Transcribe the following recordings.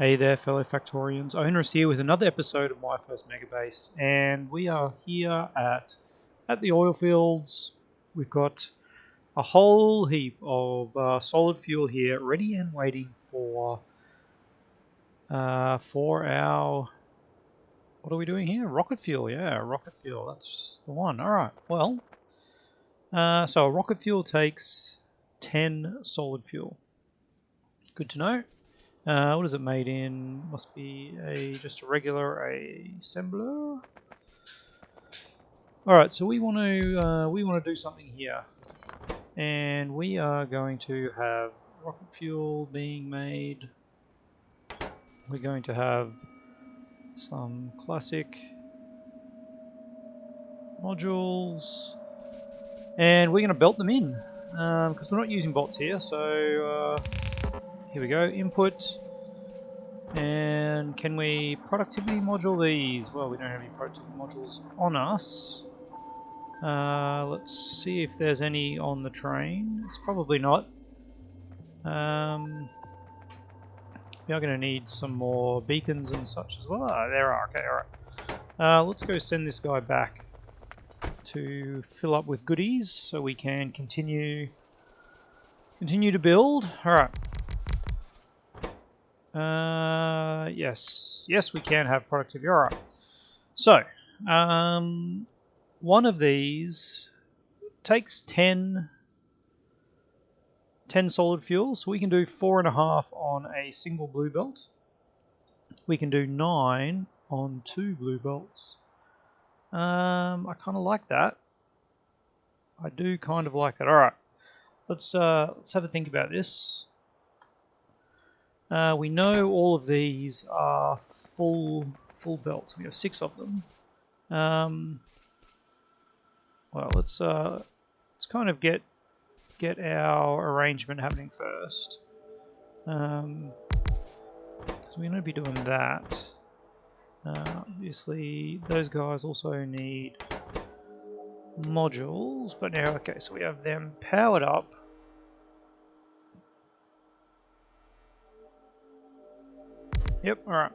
Hey there, fellow Factorians. Owners here with another episode of my First Megabase, and we are here at the oil fields. We've got a whole heap of solid fuel here, ready and waiting for our, what are we doing here? Rocket fuel, yeah, rocket fuel. That's the one. All right. Well, so a rocket fuel takes 10 solid fuel. Good to know. What is it made in? Must be just a regular assembler. All right, so we want to do something here, and we are going to have rocket fuel being made. We're going to have some classic modules, and we're going to belt them in because we're not using bots here. So here we go. Input. And can we productivity module these? Well, we don't have any productivity modules on us. Let's see if there's any on the train. It's probably not. We are going to need some more beacons and such as well. Oh, there are. Okay, alright. Let's go send this guy back to fill up with goodies so we can continue to build. Alright. Yes, we can have productivity. Alright. So, one of these takes 10 solid fuel, so we can do 4.5 on a single blue belt. We can do 9 on 2 blue belts. I kind of like that. I do kind of like that. Alright. Let's have a think about this. We know all of these are full belts. We have 6 of them. Well, let's kind of get our arrangement happening first. So we're going to be doing that. Obviously, those guys also need modules, but now, okay, so we have them powered up. Yep, alright.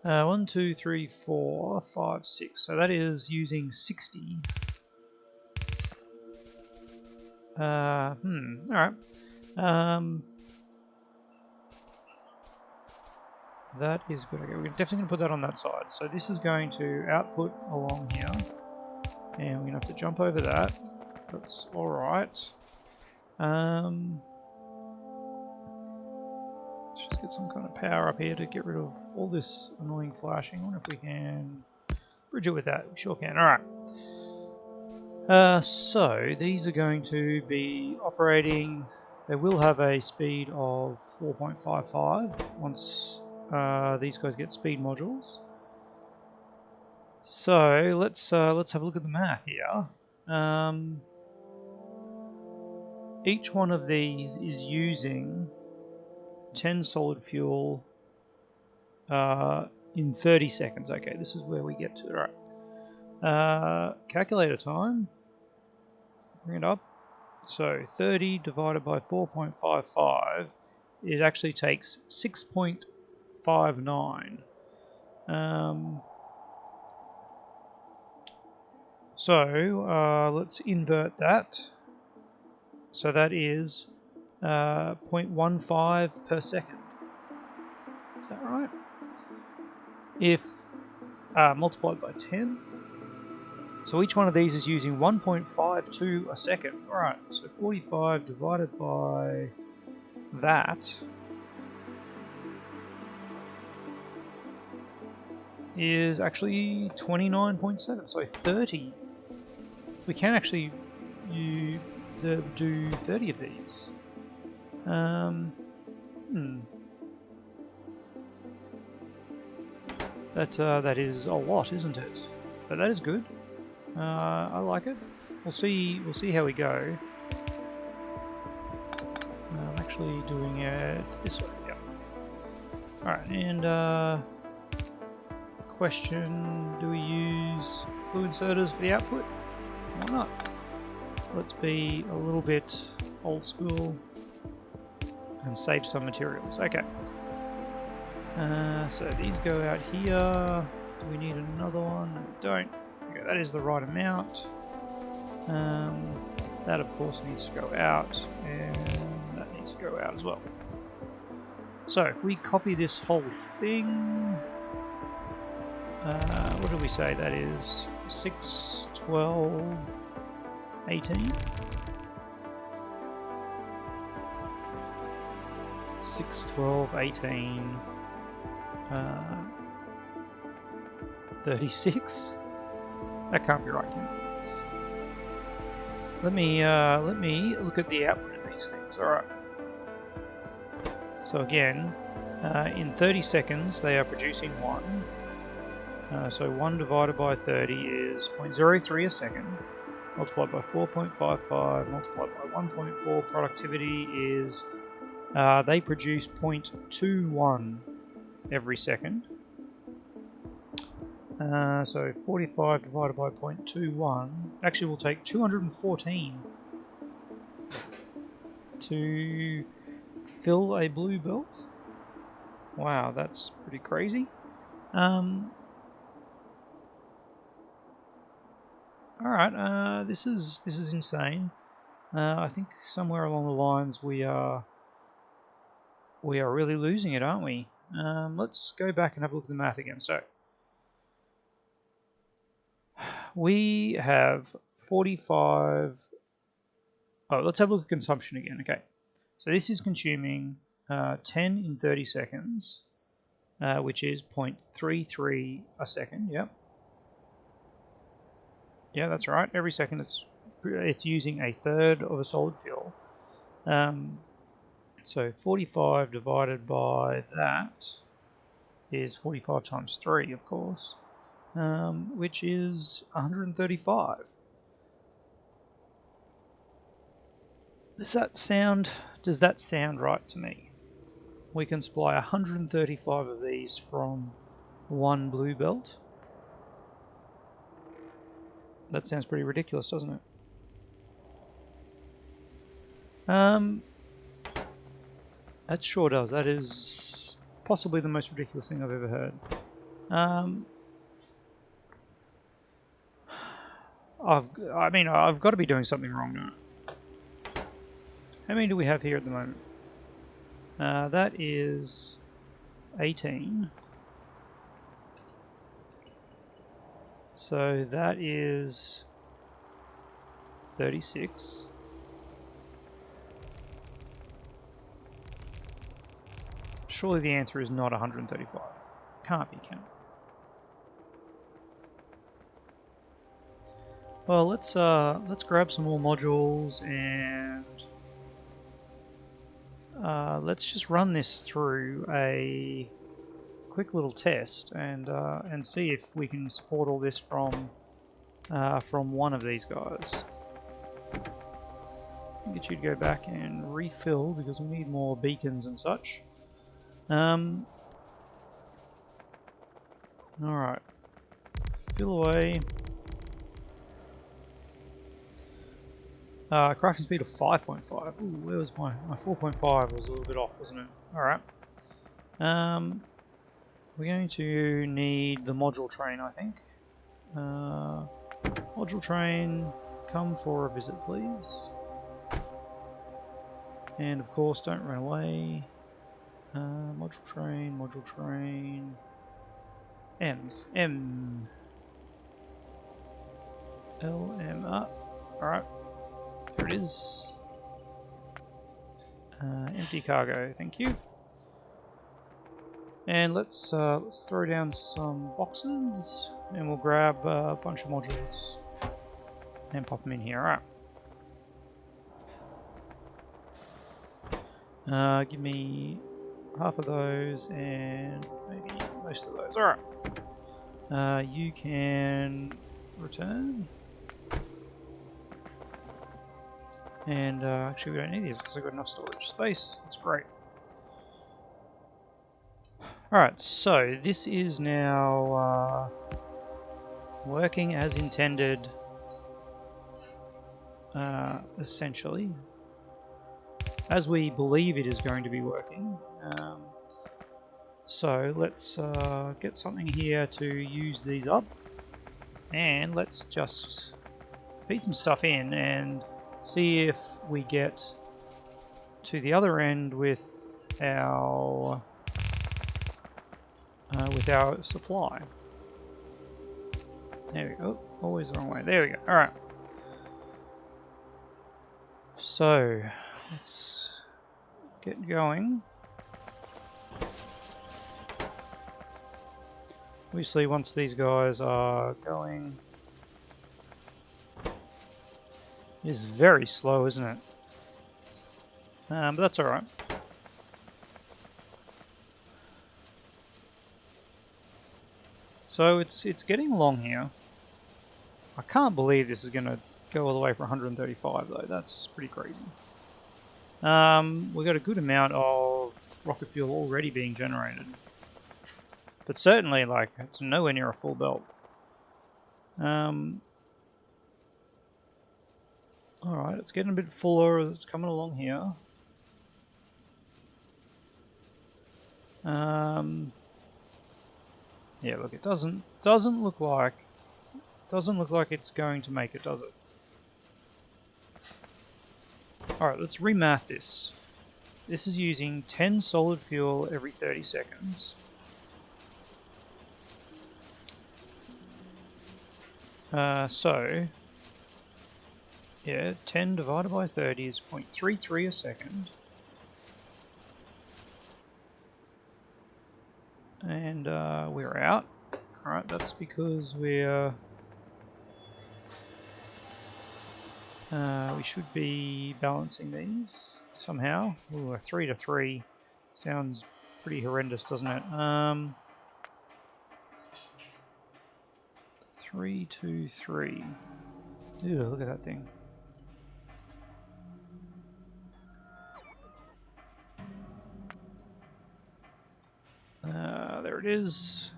1, 2, 3, 4, 5, 6. So that is using 60. Alright. That is good. Okay, we're definitely going to put that on that side. So this is going to output along here. And we're going to have to jump over that. That's alright. Let's just get some kind of power up here to get rid of all this annoying flashing. I wonder if we can bridge it with that. We sure can. Alright. So these are going to be operating. They will have a speed of 4.55 once these guys get speed modules. So let's have a look at the math here. Each one of these is using 10 solid fuel in 30 seconds. Okay, this is where we get to. Alright. Calculator time. Bring it up. So 30 divided by 4.55, it actually takes 6.59. So let's invert that. So that is 0.15 per second. Is that right? If multiplied by 10. So each one of these is using 1.52 a second. Alright, so 45 divided by that is actually 29.7. So 30. We can actually do 30 of these. That is a lot, isn't it? But that is good. I like it. We'll see how we go. I'm actually doing it this way. Yeah. All right, and question: do we use glue inserters for the output? Why not? Let's be a little bit old school and save some materials. Okay. So these go out here. Do we need another one? No, we don't. Okay, that is the right amount. That of course needs to go out, and that needs to go out as well. So if we copy this whole thing, what did we say that is? 6, 12, 18? 6, 12, 18, 36? That can't be right, can it? Let me look at the output of these things. Alright. So again, in 30 seconds they are producing 1. So 1 divided by 30 is 0.03 a second. Multiplied by 4.55, multiplied by 1.4, productivity is, they produce 0.21 every second. So 45 divided by 0.21, actually will take 214 to fill a blue belt. Wow, that's pretty crazy. Alright, this is insane. I think somewhere along the lines we are really losing it, aren't we? Let's go back and have a look at the math again. So we have 45. Oh, let's have a look at consumption again. Okay, so this is consuming 10 in 30 seconds, which is 0.33 a second. Yep. Yeah, that's right. Every second it's using a third of a solid fuel. So 45 divided by that is 45 times 3, of course, which is 135. Does that sound right to me? We can supply 135 of these from one blue belt. That sounds pretty ridiculous, doesn't it? That sure does. That is possibly the most ridiculous thing I've ever heard. I've got to be doing something wrong now. How many do we have here at the moment? That is 18. So that is 36. Surely the answer is not 135. Can't be, can it? Well, let's grab some more modules and let's just run this through a quick little test and see if we can support all this from one of these guys. I'll get you to go back and refill because we need more beacons and such. Alright. Fill away. Crafting speed of 5.5. Ooh, where was my 4.5 was a little bit off, wasn't it? Alright. We're going to need the module train, I think. Module train, come for a visit, please. And of course, don't run away. Module train. M's. M. L, M, up. Alright. Here it is. Empty cargo, thank you. And let's throw down some boxes, and we'll grab a bunch of modules and pop them in here. Alright. Give me half of those and maybe most of those. Alright. You can return. And actually we don't need these because I've got enough storage space. That's great. Alright, so this is now working as intended, essentially. As we believe it is going to be working. So let's get something here to use these up, and let's just feed some stuff in and see if we get to the other end with our supply. There we go. Always the wrong way. There we go. All right. So let's get going. Obviously, once these guys are going, it's very slow, isn't it? But that's all right. So it's getting along here. I can't believe this is going to go all the way for 135 though. That's pretty crazy. We've got a good amount of rocket fuel already being generated, but certainly like it's nowhere near a full belt. All right, it's getting a bit fuller as it's coming along here. Yeah, look, it doesn't look like it's going to make it, does it? All right, let's remath this. This is using 10 solid fuel every 30 seconds. So, yeah, 10 divided by 30 is 0.33 a second. And we're out. Alright, that's because we should be balancing these somehow. Ooh, a 3 to 3 sounds pretty horrendous, doesn't it? 3 to 3. Ew, look at that thing. There it is.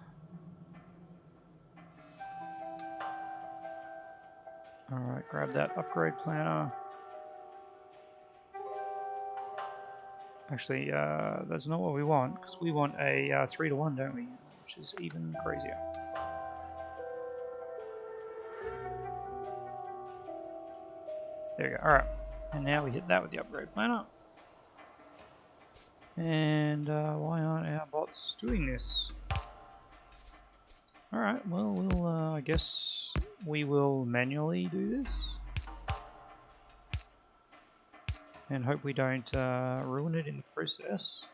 Alright, grab that upgrade planner. Actually, that's not what we want, because we want a 3 to 1, don't we? Which is even crazier. There we go, alright. And now we hit that with the upgrade planner. And why aren't our bots doing this? Alright, well, we'll I guess we will manually do this. And hope we don't ruin it in the process.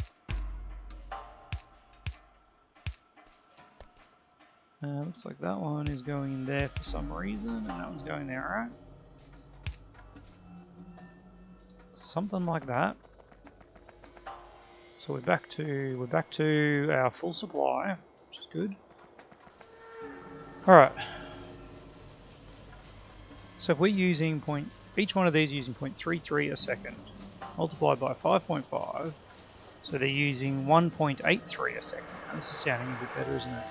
Looks like that one is going in there for some reason, and that one's going there, alright? Something like that. So we're back to our full supply, which is good. Alright. So if we're using each one of these using 0.33 a second, multiplied by 5.5, so they're using 1.83 a second. Now this is sounding a bit better, isn't it?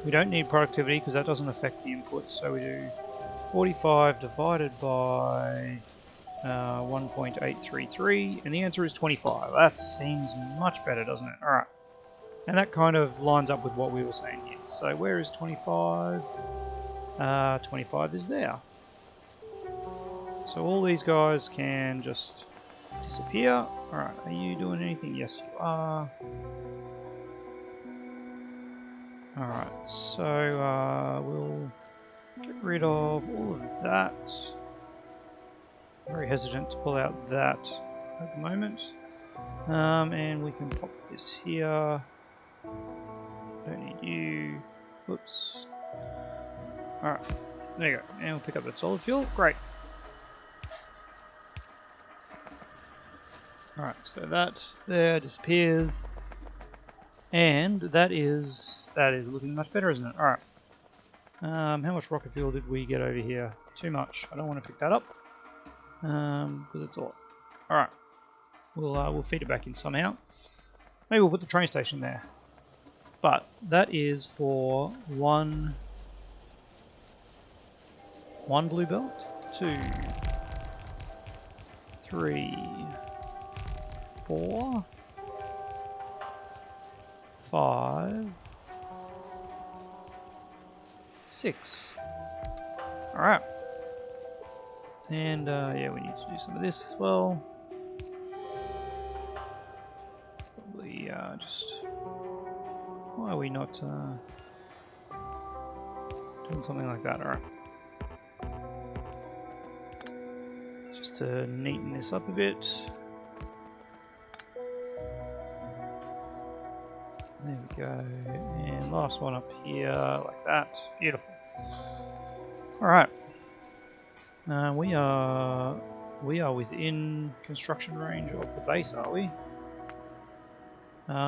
We don't need productivity because that doesn't affect the input, so we do 45 divided by 1.833, and the answer is 25. That seems much better, doesn't it? Alright. And that kind of lines up with what we were saying here. So where is 25? 25 is there. So all these guys can just disappear. Alright, are you doing anything? Yes, you are. Alright, so we'll get rid of all of that. Very hesitant to pull out that at the moment. And we can pop this here. Don't need you. Whoops. Alright, there you go. And we'll pick up that solid fuel. Great. Alright, so that there disappears. And that is looking much better, isn't it? Alright. How much rocket fuel did we get over here? Too much. I don't want to pick that up. Because it's a lot. Alright. We'll feed it back in somehow. Maybe we'll put the train station there. But that is for one blue belt, 2, 3, 4, 5, 6. Alright. And yeah, we need to do some of this as well. Probably just... Why are we not doing something like that? Alright. Just to neaten this up a bit. There we go. And last one up here, like that. Beautiful. Alright. We are within construction range of the base, are we?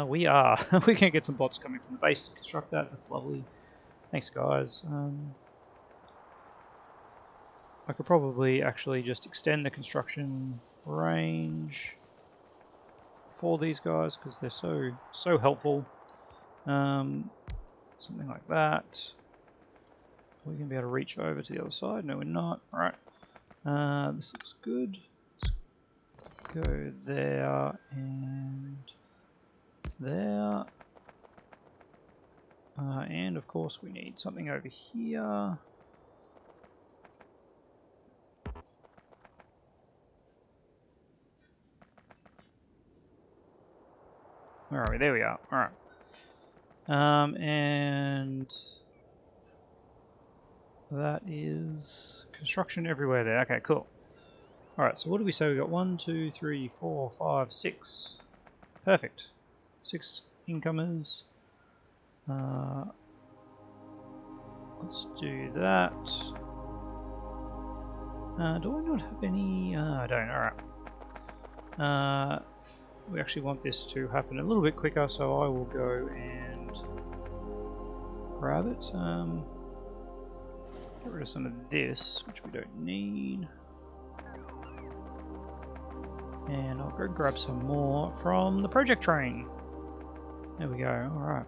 We are. We can get some bots coming from the base to construct that. That's lovely. Thanks, guys. I could probably actually just extend the construction range for these guys because they're so helpful. Something like that. We're going to be able to reach over to the other side. No, we're not. Alright. This looks good. Let's go there and there. And of course we need something over here. Where are we? There we are. Alright. And that is construction everywhere there. Okay, cool. Alright, so what do we say? We got 1, 2, 3, 4, 5, 6. Perfect. 6 incomers. Let's do that. Do I not have any? I don't. Alright. We actually want this to happen a little bit quicker, so I will go and grab it. Get rid of some of this, which we don't need. And I'll go grab some more from the project train. There we go. Alright.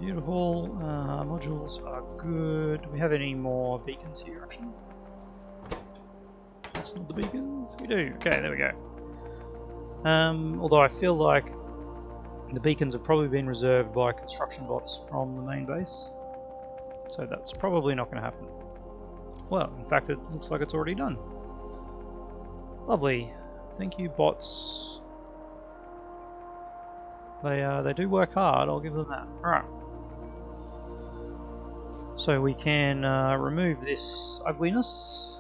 Beautiful. Modules are good. Do we have any more beacons here, actually? That's not the beacons. We do. Okay, there we go. Although I feel like the beacons have probably been reserved by construction bots from the main base. So that's probably not going to happen. Well, in fact, it looks like it's already done. Lovely. Thank you, bots. They do work hard, I'll give them that. Alright. So we can remove this ugliness.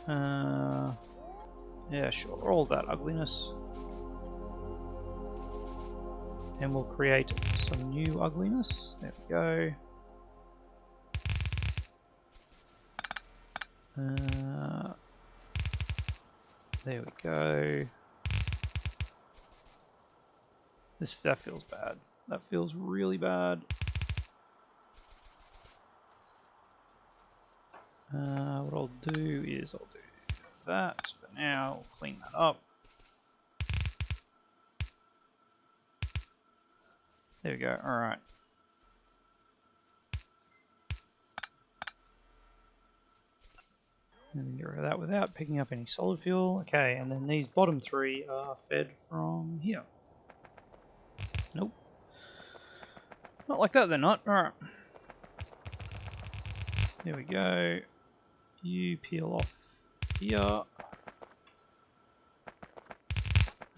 Yeah, sure, all that ugliness. And we'll create some new ugliness. There we go. There we go. That feels bad. That feels really bad. What I'll do is I'll do that for now. I'll clean that up. There we go. All right. And we can get rid of that without picking up any solid fuel. Okay, and then these bottom 3 are fed from here. Nope. Not like that, they're not. Alright. There we go. You peel off here.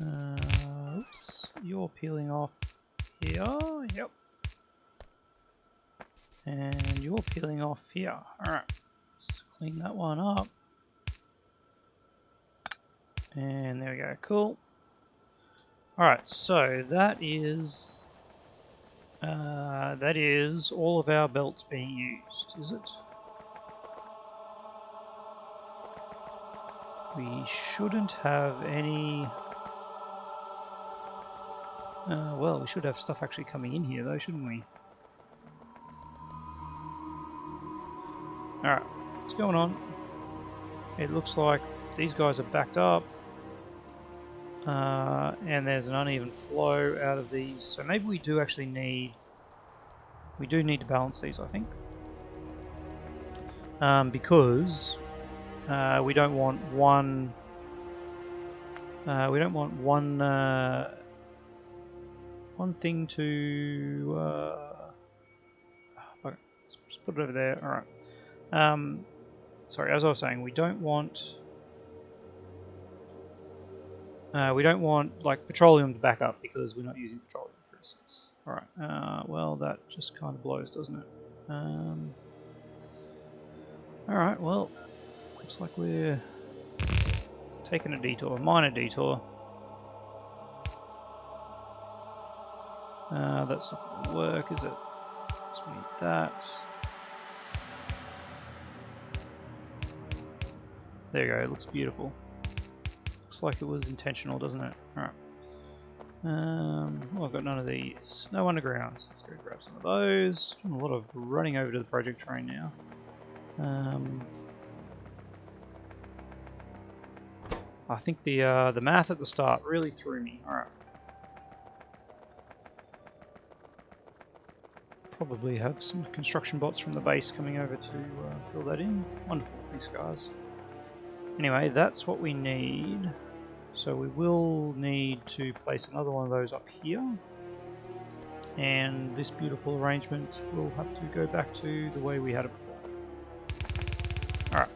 Oops. You're peeling off here. Yep. And you're peeling off here. Alright. Let's clean that one up. And there we go. Cool. Alright, so that is all of our belts being used, is it? We shouldn't have any... well, we should have stuff actually coming in here though, shouldn't we? Alright, what's going on? It looks like these guys are backed up. And there's an uneven flow out of these, so maybe we do actually need... We do need to balance these, I think. Because we don't want one We don't want one thing to. Okay, let's put it over there. All right. Sorry, as I was saying, we don't want like petroleum to back up because we're not using petroleum, for instance. All right. Well, that just kind of blows, doesn't it? All right. Well, looks like we're taking a detour, minor detour. That's not going to work, is it? So we need that. There you go. It looks beautiful. Looks like it was intentional, doesn't it? All right. Well, I've got none of these. No undergrounds. Let's go grab some of those. Doing a lot of running over to the project train now. I think the math at the start really threw me. All right. Probably have some construction bots from the base coming over to fill that in. Wonderful. Thanks, guys. Anyway, that's what we need. So we will need to place another one of those up here. And this beautiful arrangement will have to go back to the way we had it before. Alright.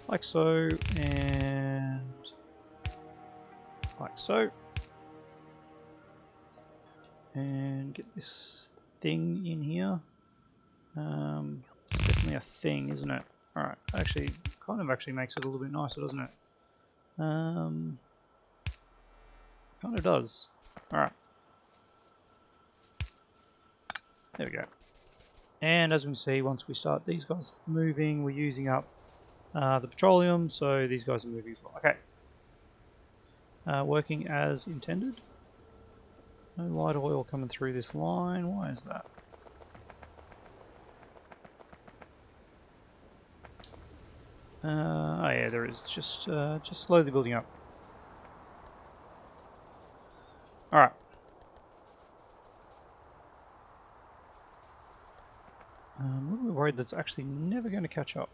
Like so, and like so. And get this thing in here. It's definitely a thing, isn't it? Alright, actually, kind of actually makes it a little bit nicer, doesn't it? Kind of does. Alright. There we go. And as we can see, once we start these guys moving, we're using up the petroleum, so these guys are moving as well. Okay. Working as intended. No light oil coming through this line. Why is that? Oh yeah, there is. Just slowly building up. All right. I'm a little bit worried that's actually never going to catch up.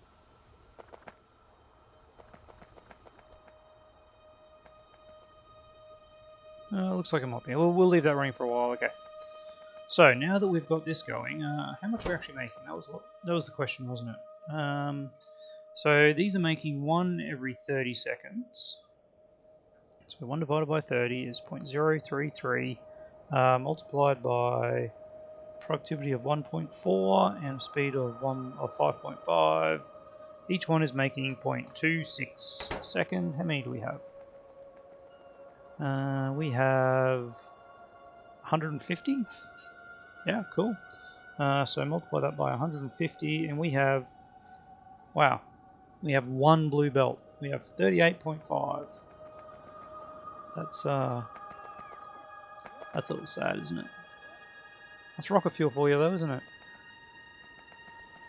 Looks like it might be. We'll leave that running for a while. Okay. So now that we've got this going, how much are we actually making? That was the question, wasn't it? So these are making 1 every 30 seconds. So 1 divided by 30 is 0.033 multiplied by productivity of 1.4 and speed of 5.5. Each one is making 0.26 second. How many do we have? We have 150. Yeah, cool. So multiply that by 150, and we have, wow, we have 1 blue belt. We have 38.5. That's a little sad, isn't it? That's rocket fuel for you, though, isn't it?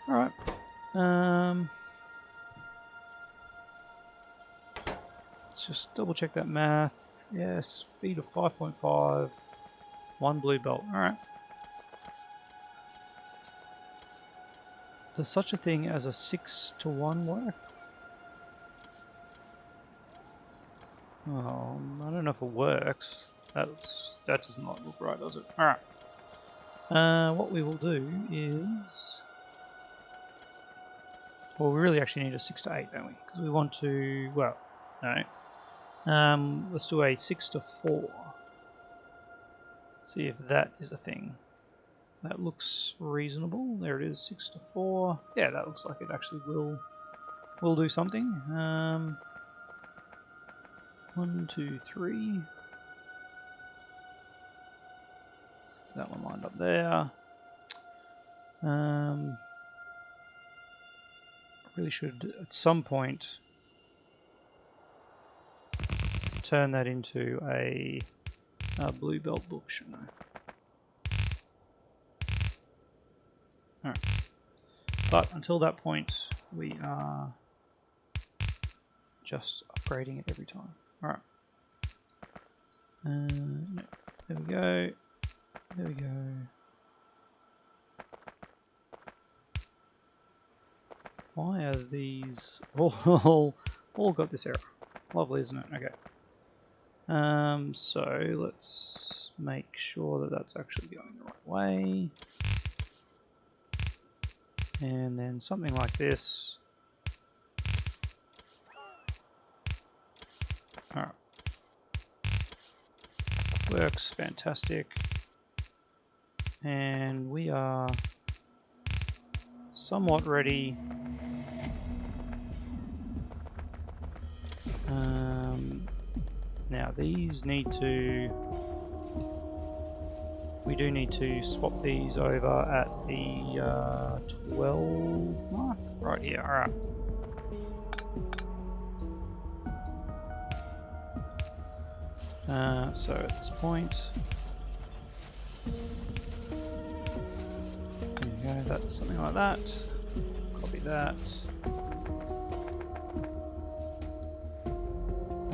All right. Let's just double check that math. Yeah, speed of 5.5, 1 blue belt. All right. Does such a thing as a 6-to-1 work? Oh, I don't know if it works. That does not look right, does it? All right. What we will do is, well, we really actually need a 6-to-8, don't we? Because we want to, well, no. Let's do a 6-to-4. See if that is a thing. That looks reasonable. There it is, 6-to-4. Yeah, that looks like it actually will do something. 1, 2, 3. That one lined up there. Really should at some point turn that into a blue belt book, shouldn't I? Alright. But until that point, we are just upgrading it every time. Alright. No. There we go. There we go. Why are these all got this error? Lovely, isn't it? Okay. So let's make sure that that's actually going the right way. And then something like this. Alright. Works, fantastic. And we are somewhat ready. Now these need to, we do need to swap these over at the 12 mark, right here, alright. So at this point, there you go, that's something like that. Copy that.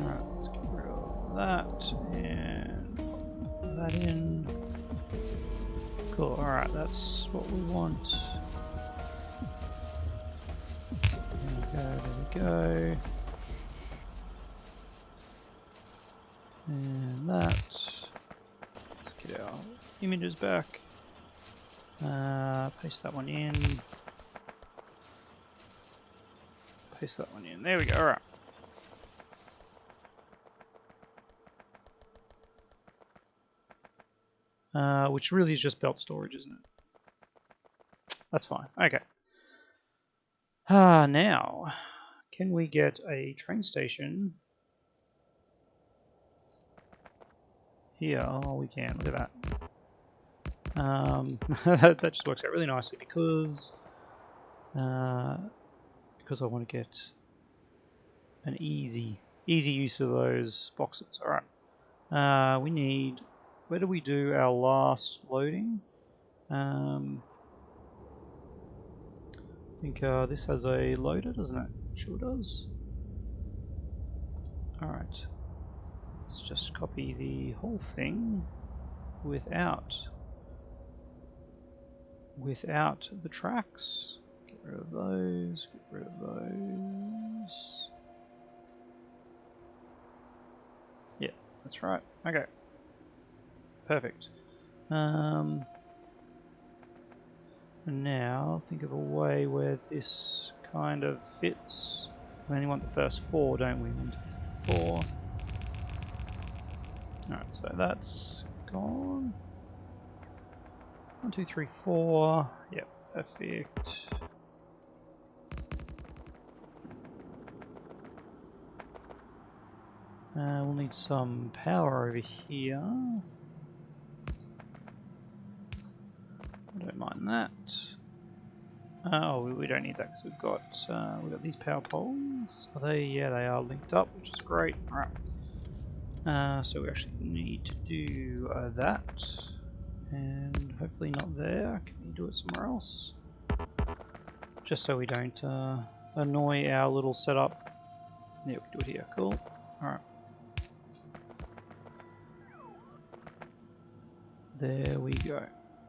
Alright, let's get rid of that and put that in. Cool, alright, that's what we want. There we go. And that. Let's get our images back. Paste that one in. Paste that one in. There we go, alright. Which really is just belt storage, isn't it? That's fine. Okay. Now, can we get a train station here? Oh, we can. Look at that. That just works out really nicely because I want to get an easy use of those boxes. All right. We need. Where do we do our last loading? I think this has a loader, doesn't it? Sure does. Alright. Let's just copy the whole thing without the tracks. Get rid of those, get rid of those. Yeah, that's right. Okay. Perfect. And now think of a way where this kind of fits. We only want the first 4, don't we? 1, 2, 3, 4. Alright, so that's gone. 1, 2, 3, 4. Yep, perfect. We'll need some power over here. I don't mind that. Oh, we don't need that because we've got these power poles. Are they? Yeah, they are linked up, which is great. All right. So we actually need to do that, and hopefully not there. Can we do it somewhere else? Just so we don't annoy our little setup. Yeah, we can do it here. Cool. All right. There we go.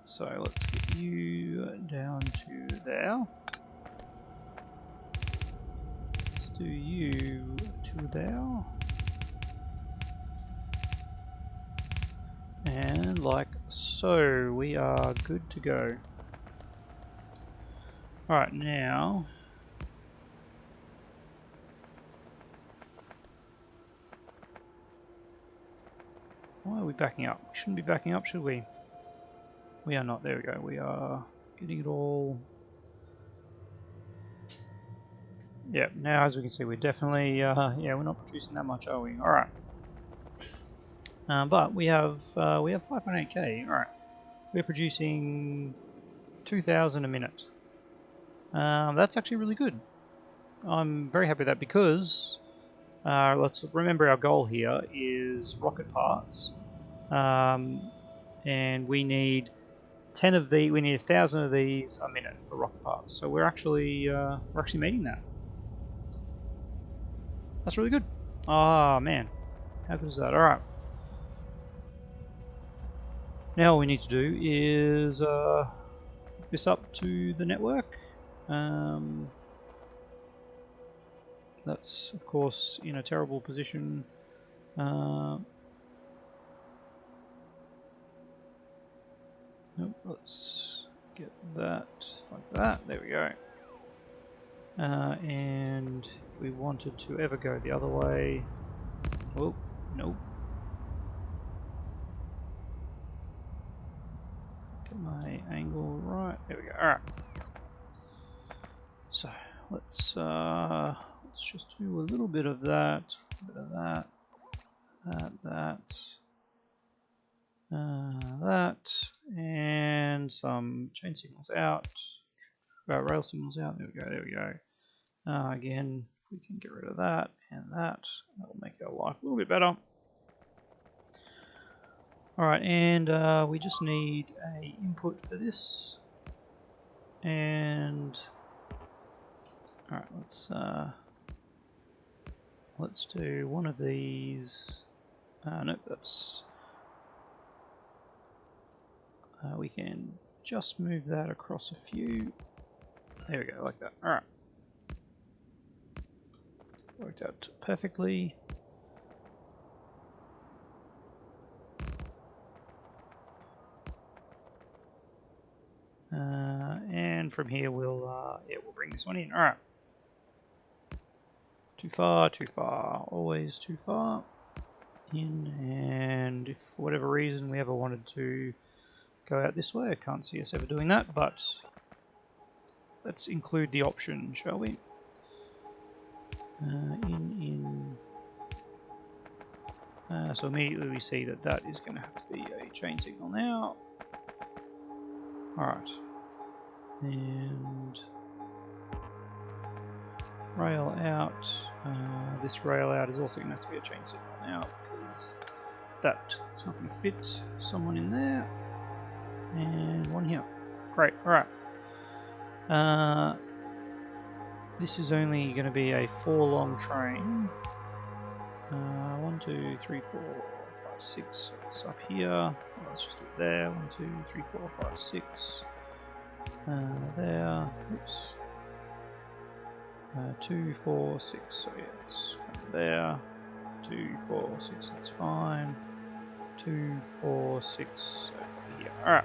So let's get you down to there. Let's do you to there. And like so, we are good to go. Alright, now why are we backing up? We shouldn't be backing up, should we? We are not. There we go. We are getting it all. Yeah, now as we can see, we're definitely, yeah, we're not producing that much, are we? Alright. But we have 5.8k. Alright. We're producing 2,000 a minute. That's actually really good. I'm very happy with that because let's remember our goal here is rocket parts. And we need 10 of we need 1,000 of these a minute for rocket parts. So we're actually meeting that. That's really good. Ah, man, how good is that? All right. Now all we need to do is hook this up to the network. That's of course in a terrible position. Nope, let's get that like that. There we go. And if we wanted to ever go the other way, oh, nope. Get my angle right. There we go. All right. So let's just do a little bit of that, that, and some chain signals out, rail signals out. There we go. There we go. Again, we can get rid of that and that. That'll make our life a little bit better. Alright, and we just need a input for this. And alright, let's do one of these. Nope, that's we can just move that across a few. There we go, like that. Alright. Worked out perfectly. And from here we'll bring this one in. All right. Too far, always too far. In, and if for whatever reason we ever wanted to go out this way, I can't see us ever doing that, but let's include the option, shall we? So immediately we see that that is going to have to be a chain signal now. Alright. And rail out. This rail out is also going to have to be a chain signal now because that is not going to fit someone in there. And one here. Great. Alright. This is only going to be a 4-long train. 1, 2, 3, 4, 5, 6. So it's up here. Let's just do it there. 1, 2, 3, 4, 5, 6. There. Oops. 2, 4, 6. So yeah, it's there. 2, 4, 6. That's fine. 2, 4, 6. So here. All right.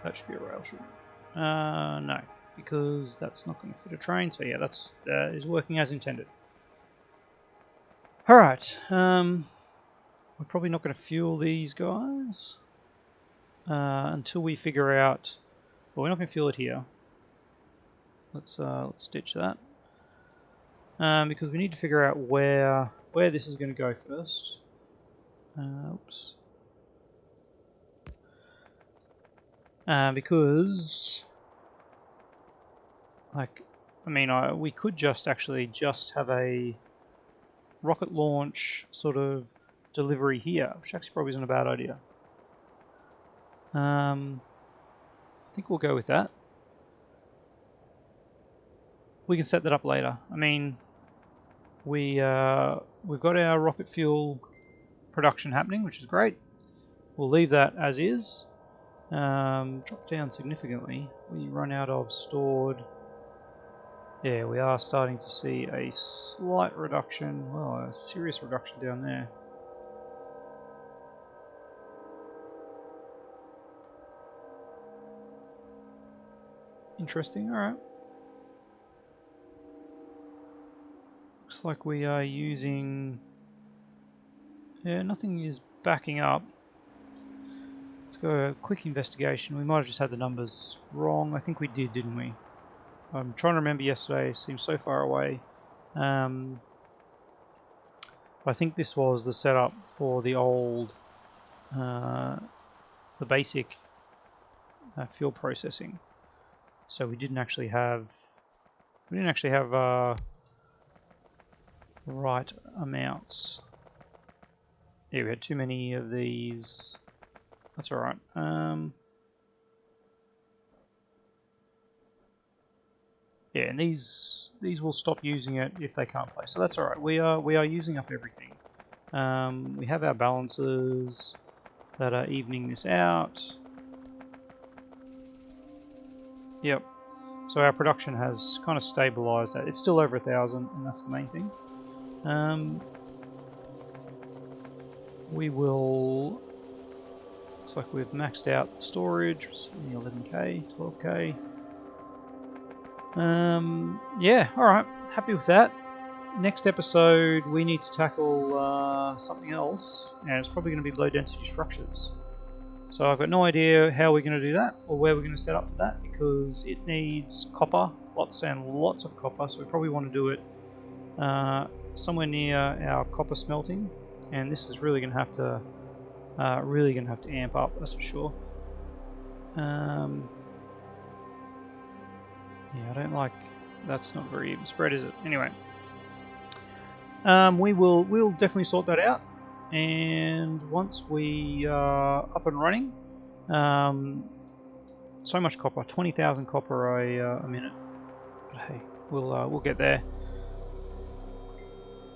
That should be a rail, shouldn't it? No, because that's not going to fit a train. So yeah, that's is working as intended. All right. We're probably not going to fuel these guys until we figure out. Well, we're not going to fuel it here. Let's ditch that because we need to figure out where this is going to go first. Oops. Because, like, I mean, we could just actually have a rocket launch sort of delivery here, which actually probably isn't a bad idea. I think we'll go with that. We can set that up later. I mean, we've got our rocket fuel production happening, which is great. We'll leave that as is. Drop down significantly. We run out of stored. Yeah, we are starting to see a slight reduction. Well, a serious reduction down there. Interesting. All right. Looks like we are using. Yeah, nothing is backing up. Let's go a quick investigation. We might have just had the numbers wrong. I think we did, didn't we? I'm trying to remember yesterday. It seems so far away. I think this was the setup for the old, the basic fuel processing. So we didn't actually have right amounts. Yeah, we had too many of these. That's all right. Yeah, and these will stop using it if they can't play. So that's all right. We are using up everything. We have our balances that are evening this out. Yep. So our production has kind of stabilised. It's still over 1,000, and that's the main thing. We will. Looks like we've maxed out storage. 11k, 12k. Yeah. All right. Happy with that. Next episode, we need to tackle something else, and it's probably going to be low density structures. So I've got no idea how we're going to do that or where we're going to set up for that, because it needs copper, lots and lots of copper. So we probably want to do it somewhere near our copper smelting, and this is really going to have to amp up. That's for sure. Yeah, I don't like. That's not very even spread, is it? Anyway, we'll definitely sort that out. And once we are up and running, so much copper, 20,000 copper a minute. But hey, we'll get there.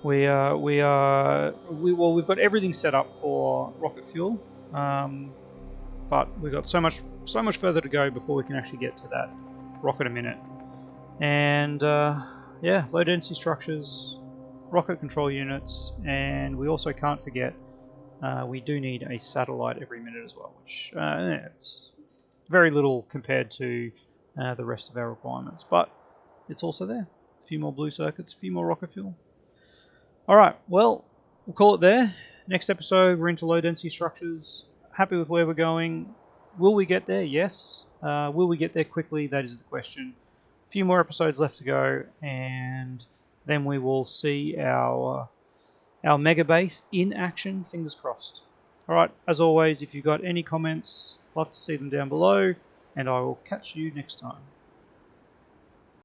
We've got everything set up for rocket fuel, but we've got so much further to go before we can actually get to that rocket a minute. And yeah, low density structures, rocket control units, and we also can't forget we do need a satellite every minute as well, which it's very little compared to the rest of our requirements, but it's also there. A few more blue circuits, a few more rocket fuel. Alright, well, we'll call it there. Next episode, we're into low density structures. Happy with where we're going. Will we get there? Yes. Will we get there quickly? That is the question. A few more episodes left to go, and then we will see our Megabase in action. Fingers crossed. Alright, as always, if you've got any comments, love to see them down below, and I will catch you next time.